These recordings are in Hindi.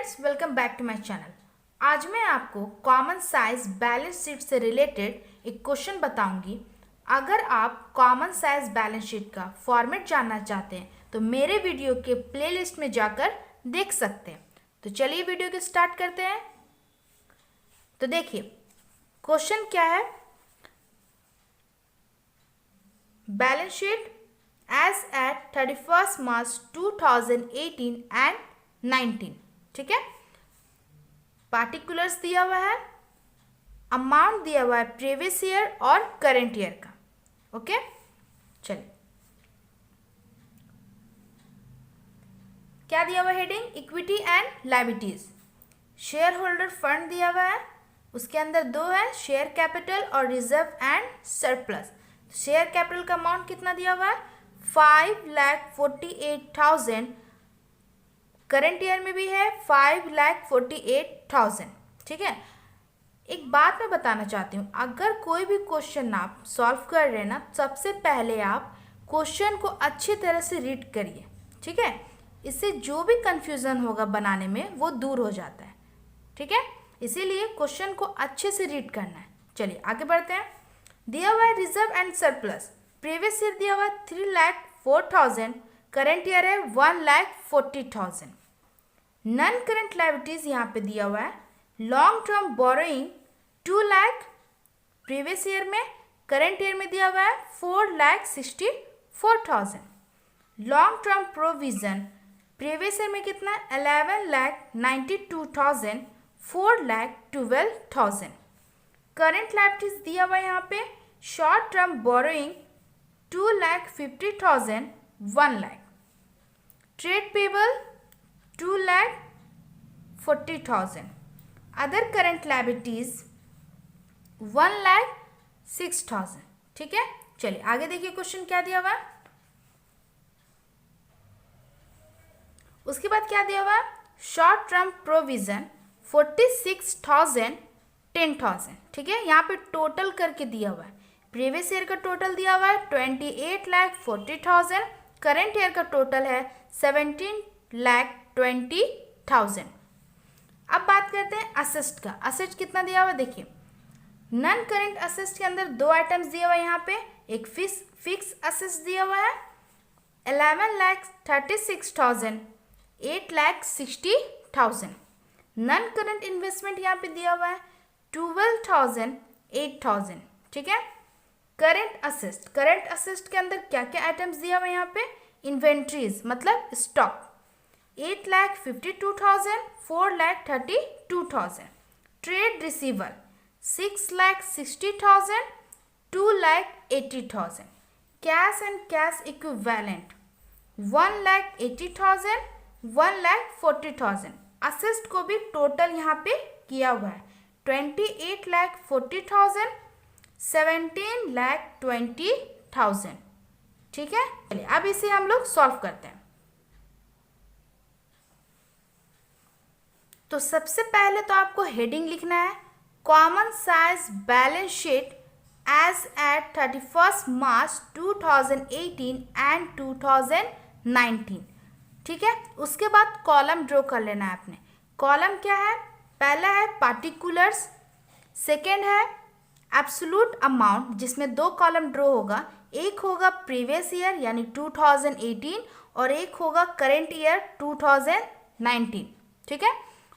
Friends, welcome back to my channel. आज मैं आपको कॉमन साइज बैलेंस शीट से रिलेटेड एक क्वेश्चन बताऊंगी। अगर आप कॉमन साइज बैलेंस शीट का फॉर्मेट जानना चाहते हैं तो मेरे वीडियो के प्लेलिस्ट में जाकर देख सकते हैं। तो चलिए वीडियो को स्टार्ट करते हैं। तो देखिए क्वेश्चन क्या है। Balance sheet as at 31 March 2018 and 19। ठीक है, पार्टिकुलर्स दिया हुआ है, अमाउंट दिया हुआ है प्रीवियस ईयर और करंट ईयर का। ओके, चलिए क्या दिया हुआ heading, equity and liabilities. Share holder fund दिया हुआ है, उसके अंदर दो है, शेयर कैपिटल और reserve and surplus. Share capital का अमाउंट कितना दिया हुआ है, 5,48,000। करंट ईयर में भी है 5,48,000। ठीक है, एक बात मैं बताना चाहती हूँ, अगर कोई भी क्वेश्चन आप सॉल्व कर रहे हैं ना, सबसे पहले आप क्वेश्चन को अच्छी तरह से रीड करिए। ठीक है, इससे जो भी कंफ्यूजन होगा बनाने में वो दूर हो जाता है। ठीक है, इसीलिए क्वेश्चन को अच्छे से रीड करना है। चलिए आगे बढ़ते हैं। दिया हुआ है reserve and surplus. Previous year दिया हुआ है 3,04,000, करंट ईयर है 1,40,000। नॉन करंट लायबिलिटीज यहाँ पे दिया हुआ है, long term borrowing 2 lakh previous year में, करंट ईयर में दिया हुआ है 4,64,000। Long term provision previous year में कितना, 11,92,000, 4,12,000। करंट लायबिलिटीज दिया हुआ है यहाँ पे, short term borrowing 2,50,000, 1 lakh. Trade payable 2,40,000। Other current liabilities 1,06,000। ठीक है, चलिए आगे देखिए क्वेश्चन क्या दिया हुआ है। उसके बाद क्या दिया हुआ है, शॉर्ट टर्म प्रोविजन 46,000, 10,000। ठीक है, यहाँ पे टोटल करके दिया हुआ है। प्रीवियस ईयर का टोटल दिया हुआ है 28,40,000, करंट ईयर का टोटल है 17,20,000। अब बात करते हैं असेस्ट का। असेस्ट कितना दिया हुआ है, देखिए नॉन करंट असेस्ट के अंदर दो आइटम्स दिया हुआ है यहाँ पे। एक फिक्स असेस्ट दिया हुआ है 11,36,000, 8,60,000। नॉन करंट इन्वेस्टमेंट यहाँ पे दिया हुआ है 12,000, 8,000। ठीक है, करंट असेस्ट के अंदर क्या क्या आइटम्स दिया हुआ है यहाँ पे, इन्वेंट्रीज मतलब stock 8,52,000, 4,32,000। Trade receiver 6,60,000, 2,80,000। Cash and cash equivalent 1,80,000, 1,40,000। Asset को भी टोटल यहाँ पे किया हुआ है 28,40,000, 17,20,000। ठीक है, चलिए अब इसे हम लोग सॉल्व करते हैं। तो सबसे पहले तो आपको हेडिंग लिखना है, common size balance sheet as at 31 March 2018 and 2019। ठीक है, उसके बाद कॉलम ड्रॉ कर लेना है आपने। कॉलम क्या है, पहला है पार्टिकुलर्स, सेकेंड है एब्सोल्यूट अमाउंट जिसमें दो कॉलम ड्रॉ होगा, एक होगा प्रीवियस ईयर यानी 2018 और एक होगा करंट ईयर 2019। ठीक है,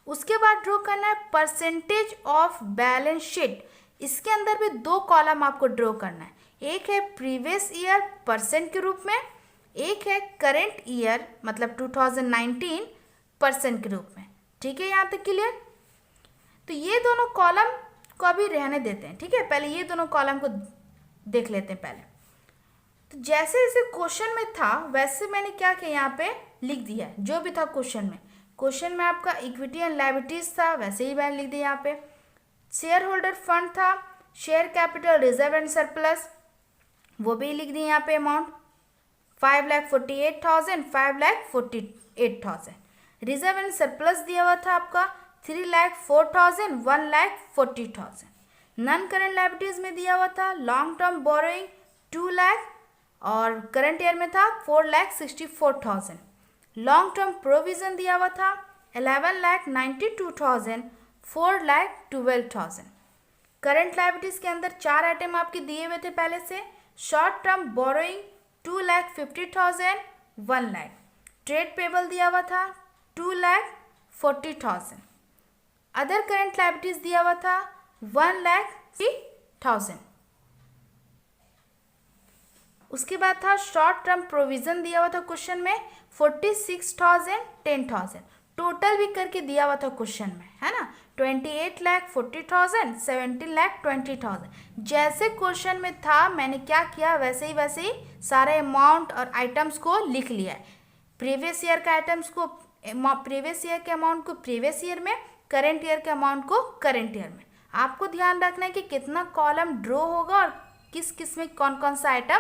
उसके बाद ड्रॉ करना है परसेंटेज ऑफ बैलेंस शीट। इसके अंदर भी दो कॉलम आपको ड्रॉ करना है, एक है प्रीवियस ईयर परसेंट के रूप में, एक है करंट ईयर मतलब 2019 परसेंट के रूप में। ठीक है, यहाँ तक क्लियर। तो ये दोनों कॉलम को अभी रहने देते हैं। ठीक है, पहले ये दोनों कॉलम को देख लेते हैं पहले। तो जैसे जैसे क्वेश्चन में था वैसे मैंने क्या किया, यहाँ पे लिख दिया है जो भी था क्वेश्चन में। क्वेश्चन में आपका इक्विटी एंड लायबिलिटीज था, वैसे ही मैंने लिख दिया यहाँ पे। शेयर होल्डर फंड था, share capital, reserve and surplus, वो भी लिख दिए यहाँ पे। अमाउंट 5,48,000, 5,48,000। रिजर्व एंड सरप्लस दिया हुआ था आपका 3,04,000, 1,40,000। नॉन करंट लायबिलिटीज में दिया हुआ था लॉन्ग टर्म बोरोइंग 2 लाख और करंट ईयर में था 4,64,000। लॉन्ग टर्म प्रोविजन दिया हुआ था 11,92,000, 4,12,000। करंट लायबिलिटीज के अंदर 4 आइटम आपके दिए हुए थे पहले से। Short term borrowing 2,50,000, 1 lakh. Trade payable दिया हुआ था 2,40,000। अदर करंट लायबिलिटीज दिया हुआ था 1,60,000। उसके बाद था शॉर्ट टर्म प्रोविजन दिया हुआ था क्वेश्चन में 46,000, 10,000। टोटल भी करके दिया हुआ था क्वेश्चन में, है ना। 28,40,000, 17,20,000। जैसे क्वेश्चन में था मैंने क्या किया वैसे ही सारे अमाउंट और आइटम्स को लिख लिया है। प्रीवियस ईयर के आइटम्स को, प्रीवियस ईयर के अमाउंट को प्रीवियस ईयर में, करेंट ईयर के अमाउंट को करेंट ईयर में। आपको ध्यान रखना है कि कितना कॉलम ड्रॉ होगा और किस किस में कौन कौन सा आइटम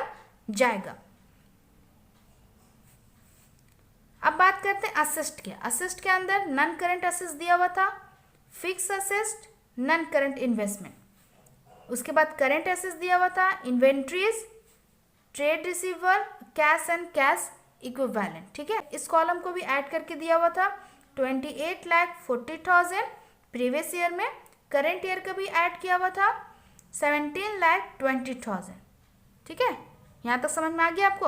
जाएगा। अब बात करते हैं असिस्ट के। असिस्ट के अंदर नॉन करंट असिस्ट दिया हुआ था, fix assist, non current investment. उसके बाद करंट असिस्ट दिया हुआ था inventories, trade receiver, cash and cash equivalent. ठीक है, इस कॉलम को भी ऐड करके दिया हुआ था 28,40,000 प्रीवियस ईयर में। करंट ईयर का भी ऐड किया हुआ था 17,20,000। ठीक है, यहाँ तक समझ में आ गया आपको।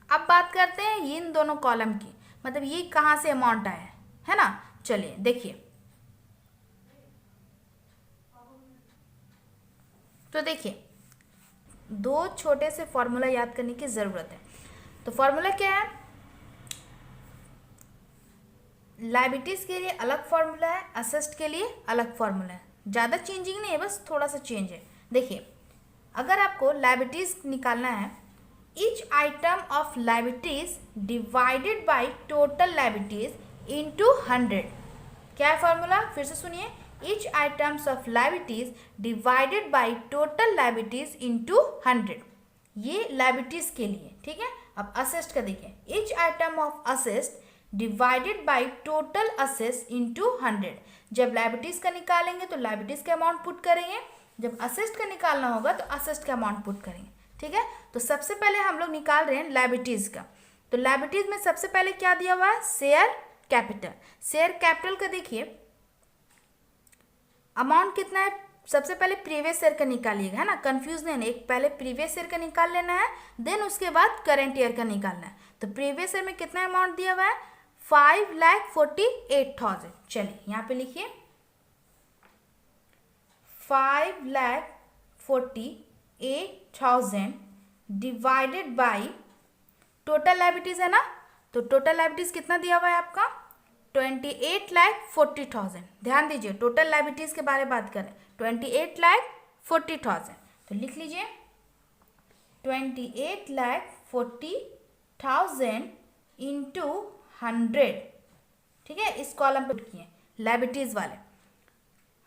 अब बात करते हैं इन दोनों कॉलम की, मतलब ये कहाँ से अमाउंट आया है ना। चलिए देखिए, तो देखिए दो छोटे से फॉर्मूला याद करने की ज़रूरत है। तो फॉर्मूला क्या है, लायबिलिटीज़ के लिए अलग फॉर्मूला है, असेस्ट के लिए अलग फॉर्मूला है। ज़्यादा चेंजिंग नहीं है, बस थोड़ा सा चेंज है। देखिए, अगर आपको लायबिलिटीज़ निकालना है, each item of liabilities divided by total liabilities into 100। क्या है फॉर्मूला, फिर से सुनिए। Each items of liabilities divided by total liabilities into 100। ये लायबिलिटीज़ के लिए, ठीक है। अब असेस्ट का देखिए, each item of asset divided by total asset into 100। जब लायबिलिटीज़ का निकालेंगे तो लायबिलिटीज़ का अमाउंट पुट करेंगे, जब असेस्ट का निकालना होगा तो असेस्ट का अमाउंट पुट करेंगे। ठीक है, तो सबसे पहले हम लोग निकाल रहे हैं लायबिलिटीज़ का। तो लायबिलिटीज़ में सबसे पहले क्या दिया हुआ है, शेयर कैपिटल। शेयर कैपिटल का देखिए अमाउंट कितना है, सबसे पहले प्रीवियस ईयर का निकालिएगा, है ना, कंफ्यूज नहीं, एक पहले प्रीवियस ईयर का निकाल लेना है, देन उसके बाद करंट ईयर का निकालना है। तो प्रीवियस ईयर में कितना अमाउंट दिया हुआ है, 5,48,000। चलिए यहाँ पे लिखिए 5,48,000 डिवाइडेड बाई टोटल लायबिलिटीज़ है ना। तो टोटल लायबिलिटीज़ कितना दिया हुआ है आपका, 28,40,000। ध्यान दीजिए, टोटल लायबिलिटीज़ के बारे में बात करें, 28,40,000। तो लिख लीजिए 28,40,000 इंटू 100। ठीक है, इस कॉलम पे किए लायबिलिटीज़ वाले।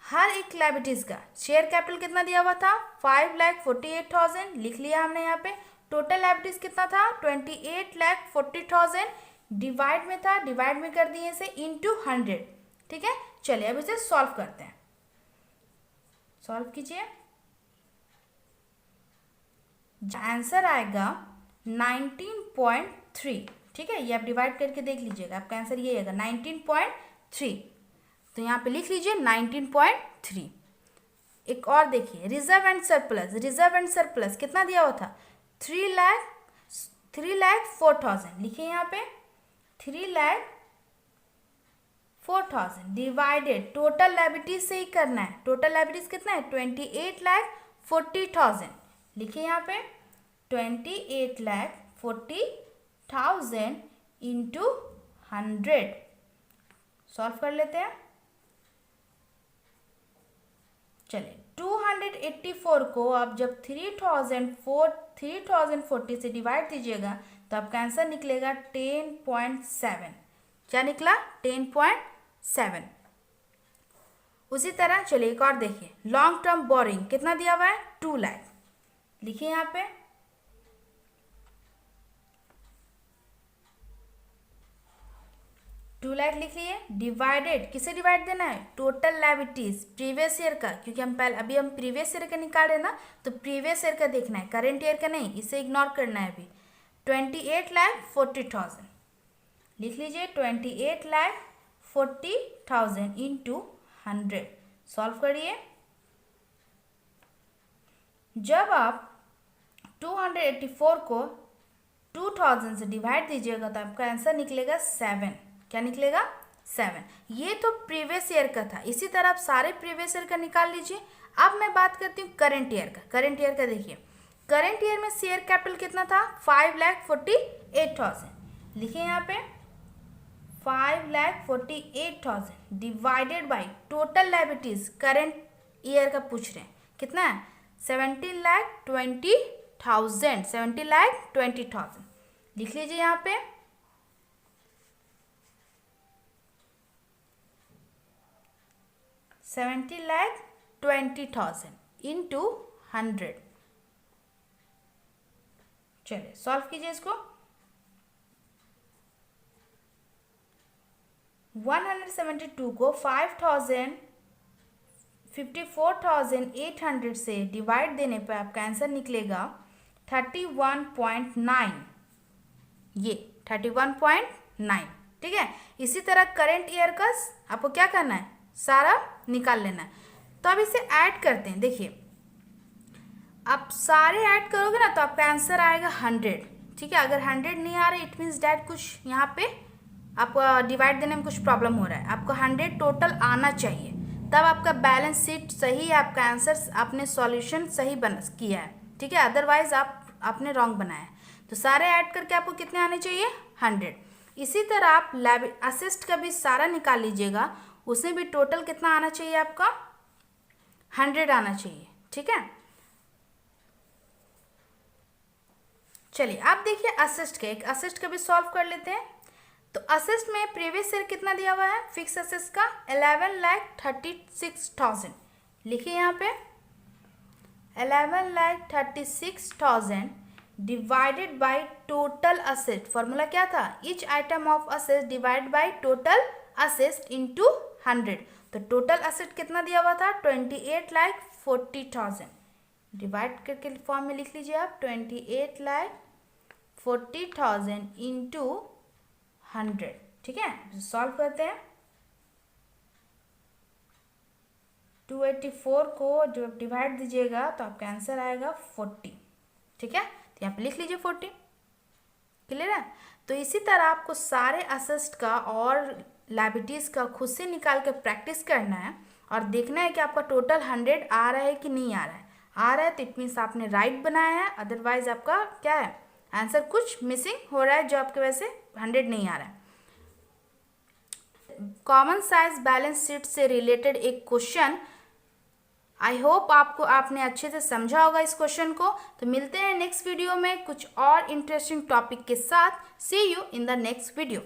हर एक लायबिलिटीज़ का शेयर कैपिटल कितना दिया हुआ था, 5,48,000 लिख लिया हमने यहाँ पे। टोटल लायबिलिटीज़ कितना था, 28,40,000 डिवाइड में था, डिवाइड में कर दिए इसे इंटू 100। ठीक है, चलिए अब इसे सॉल्व करते हैं। सॉल्व कीजिए, आंसर आएगा 19.3। ठीक है, ये आप डिवाइड करके देख लीजिएगा, आपका आंसर ये आएगा 19.3। तो यहाँ पे लिख लीजिए 19.3। एक और देखिए, reserve and surplus. Reserve and surplus कितना दिया हुआ था, 3,04,000। लिखिए यहाँ पे 3,04,000 डिवाइडेड टोटल लायबिलिटीज से ही करना है। टोटल लायबिलिटीज कितना है, 28,40,000। लिखिए यहाँ पे 28,40,000 इंटू 100। सॉल्व कर लेते हैं। चलिए 284 को आप जब 3,040 से डिवाइड दीजिएगा तो आपका आंसर निकलेगा 10.7। क्या निकला, 10.7। उसी तरह चलिए एक और देखिए, लॉन्ग टर्म बोरिंग कितना दिया हुआ है, 2 लाख। लिखिए यहाँ पे 2 लाख लिख लिए, डिवाइडेड किसे डिवाइड देना है, टोटल लायबिलिटीज प्रीवियस ईयर का, क्योंकि हम पहले अभी हम प्रीवियस ईयर का निकाल रहे हैं ना, तो प्रीवियस ईयर का देखना है, करंट ईयर का नहीं, इसे इग्नोर करना है अभी। 28,40,000 लिख लीजिए, 28,40,000 40,000 इंटू 100। सॉल्व करिए। जब आप 284 को 2000 से डिवाइड दीजिएगा तो आपका आंसर निकलेगा 7। क्या निकलेगा? 7। ये तो प्रीवियस ईयर का था। इसी तरह आप सारे प्रीवियस ईयर का निकाल लीजिए। अब मैं बात करती हूँ करंट ईयर का। करंट ईयर का देखिए, करंट ईयर में शेयर कैपिटल कितना था? 5,48,000। लिखिए यहाँ पे 5,48,000 divided by total liabilities current year का पूछ रहे हैं, कितना है? 17,20,000। 17,20,000 लिख लीजिए यहाँ पे। $70,20,000 इंटू 100। चलिए सॉल्व कीजिए इसको। 172 को 54,800 से डिवाइड देने पर आपका आंसर निकलेगा 31.9। ये 31.9, ठीक है। इसी तरह करंट ईयर का आपको क्या करना है? सारा निकाल लेना है। तो अब इसे ऐड करते हैं। देखिए आप सारे ऐड करोगे ना तो आपका आंसर आएगा 100, ठीक है। अगर 100 नहीं आ रहा इट मीन्स डैट कुछ यहाँ पे आपको डिवाइड देने में कुछ प्रॉब्लम हो रहा है। आपको 100 टोटल आना चाहिए, तब आपका बैलेंस शीट सही है, आपका आंसर आपने सॉल्यूशन सही किया है, ठीक है। अदरवाइज आपने रॉन्ग बनाया है। तो सारे ऐड करके आपको कितने आने चाहिए? 100। इसी तरह आप असिस्ट का भी सारा निकाल लीजिएगा, उसमें भी टोटल कितना आना चाहिए? आपका 100 आना चाहिए, ठीक है। चलिए आप देखिए असिस्ट का, एक असिस्ट का भी सॉल्व कर लेते हैं। तो असिस्ट में प्रीवियस ईयर कितना दिया हुआ है फिक्स असिस्ट का? 11,36,000। लिखिए यहाँ पे 11,36,000 divided by total asset. Formula क्या था? Each item of asset divide by total asset into 100। तो टोटल असेट कितना दिया हुआ था? 28,40,000। डिवाइड करके फॉर्म में लिख लीजिए आप 28,40,000 इंटू 100, ठीक है। सॉल्व करते हैं। 284 को जब डिवाइड दीजिएगा तो आपका आंसर आएगा 40, ठीक है। तो यहाँ पे लिख लीजिए 40। क्लियर है? तो इसी तरह आपको सारे असेस्ट का और लायबिलिटीज का खुद से निकाल के प्रैक्टिस करना है और देखना है कि आपका टोटल 100 आ रहा है कि नहीं आ रहा है। आ रहा है तो इट मीन्स आपने राइट बनाया है, अदरवाइज आपका क्या है? आंसर कुछ मिसिंग हो रहा है जो आपके वजह से 100 नहीं आ रहा है। कॉमन साइज बैलेंस शीट से रिलेटेड एक क्वेश्चन, आई होप आपने अच्छे से समझा होगा इस क्वेश्चन को। तो मिलते हैं नेक्स्ट वीडियो में कुछ और इंटरेस्टिंग टॉपिक के साथ। See you in the next video.